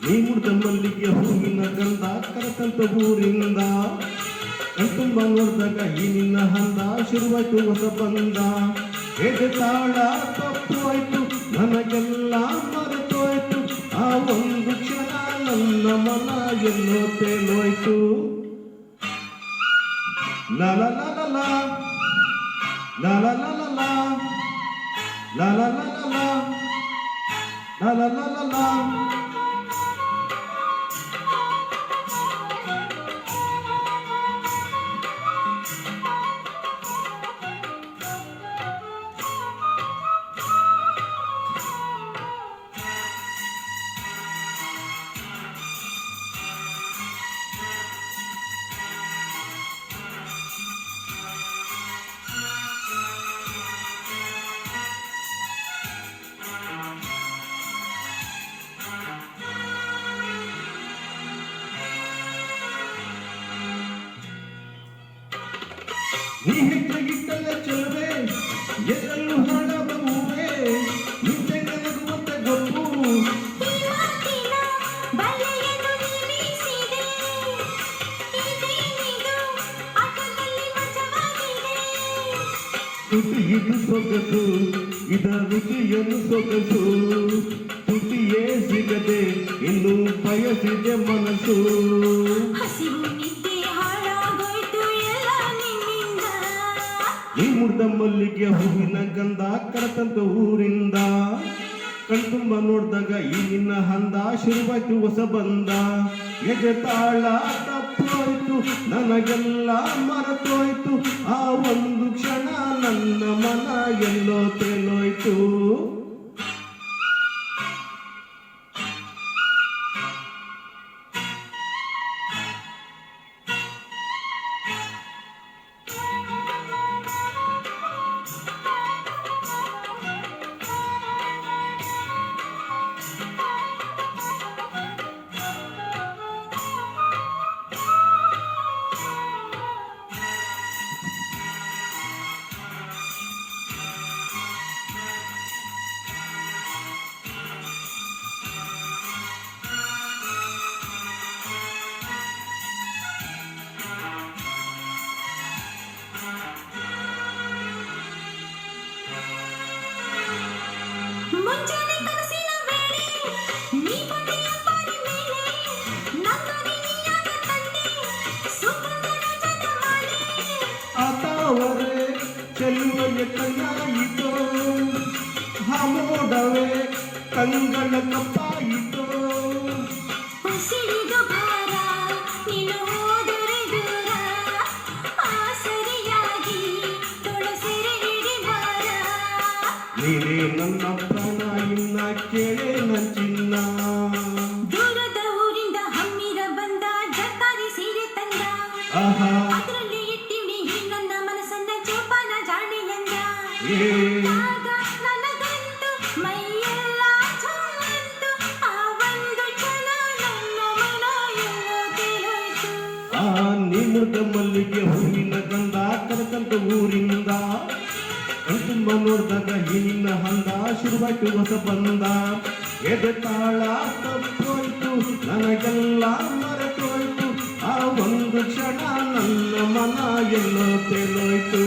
ನೀ ಮುಡ್ದ ಮಲ್ಲಿಗೆ ಹೂವಿನ ಗಂಧ ಕರತಂತ ಊರಿಂದ ಕಣ್ತುಂಬ ನೋಡ್ದಾಗ ಈ ನಿನ್ನ ಹಂದ ಶುರುವಾಯ್ತು ಹೊಸ ಬಂದ ಎದೆ ತಾಳ ತಪ್ಪು ಆಯ್ತು ನನಗೆಲ್ಲ ಮರೆತೋಯ್ತು ಆ ಒಂದು ಕ್ಷಣ ನನ್ನ ಮನ ಎಲ್ಲೋ ತೇಲೋಯ್ತು ಲಲ ಲಲ ಲಲ ಲಲ ಲಲ ಲಲ ಲಲ ನೀ ಹೆಜ್ಜೆಗಿಟ್ಟಲ್ಲ ಚೆಲುವೆ ಎಲ್ಲರೂ ಹಾಡವ ಹೂವೆ ನಿಂತೆ ನನಗುವಂತೆ ಗೊತ್ತು ತುಟಿಯಿದು ಸೊಗಸು ಇದರ ರುಚಿಯನ್ನು ಸೊಗಸು ತುಟಿಯೇ ಸಿಗದೆ ಇನ್ನು ಬಯಸಿದೆ ಮನಸ್ಸು ನೀ ಮುಡ್ದ ಮಲ್ಲಿಗೆ ಹೂವಿನ ಗಂಧ ಕರತಂತ ಊರಿಂದ ಕಣ್ತುಂಬ ನೋಡ್ದಾಗ ಈ ನಿನ್ನ ಹಂದ ಶುರುವಾಯ್ತು ಹೊಸ ಬಂದ ಎದೆ ತಾಳ ತಪ್ಪೋಯ್ತು ನನಗೆಲ್ಲ ಮರೆತೋಯ್ತು ಆ ಒಂದು ಕ್ಷಣ ನನ್ನ ಮನ ಎಲ್ಲೋ ತೇಲೋಯ್ತು ಆತಾವರೆ ಚೆಲುವೆಯ ಕಣ್ಣಾಯಿತೋ ಹಾಮೋಡವೇ ಕಂಗಳ ಕಪ್ಪಾಯಿತೋ ನೀನೇ ನನ್ನ ಪ್ರಾಣ ಇನ್ನ ಕೇಳೆ ಚಿನ್ನ ದೂರದ ಊರಿಂದ ಹಮ್ಮಿರ ಬಂದ ಜರ್ತಾರಿ ಸೀರೆ ತಂದ ಆಹಾ ಅದರಲ್ಲಿ ಇಟ್ಟಿವಿ ನನ್ನ ಮನಸ್ಸನ್ನ ಜೋಪಾನ ಜಾಣೆಯಂದ ಆಗ ನನಗಂತೂ ಮೈಯೆಲ್ಲ ಚುಮ್ಮಂತು ಆ ಒಂದು ಕ್ಷಣ ನನ್ನ ಮನ ಎಲ್ಲೋ ತೇಲೋಯ್ತು ನೀ ಮುಡ್ದ ಮಲ್ಲಿಗೆ ಹೂವಿನ ಗಂಧ ಕರತಂತ ಊರಿಂದ ಕಣ್ತುಂಬ ನೋಡ್ದಾಗ ಈ ನಿನ್ನ ಹಂದ ಶುರುವಾಯ್ತು ಹೊಸ ಬಂದ ಎದೆ ತಾಳ ತಪ್ಪೋಯ್ತು ನನಗೆಲ್ಲ ಮರೆತೋಯ್ತು ಆ ಒಂದು ಕ್ಷಣ ನನ್ನ ಮನ ಎಲ್ಲೋ ತೇಲೋಯ್ತು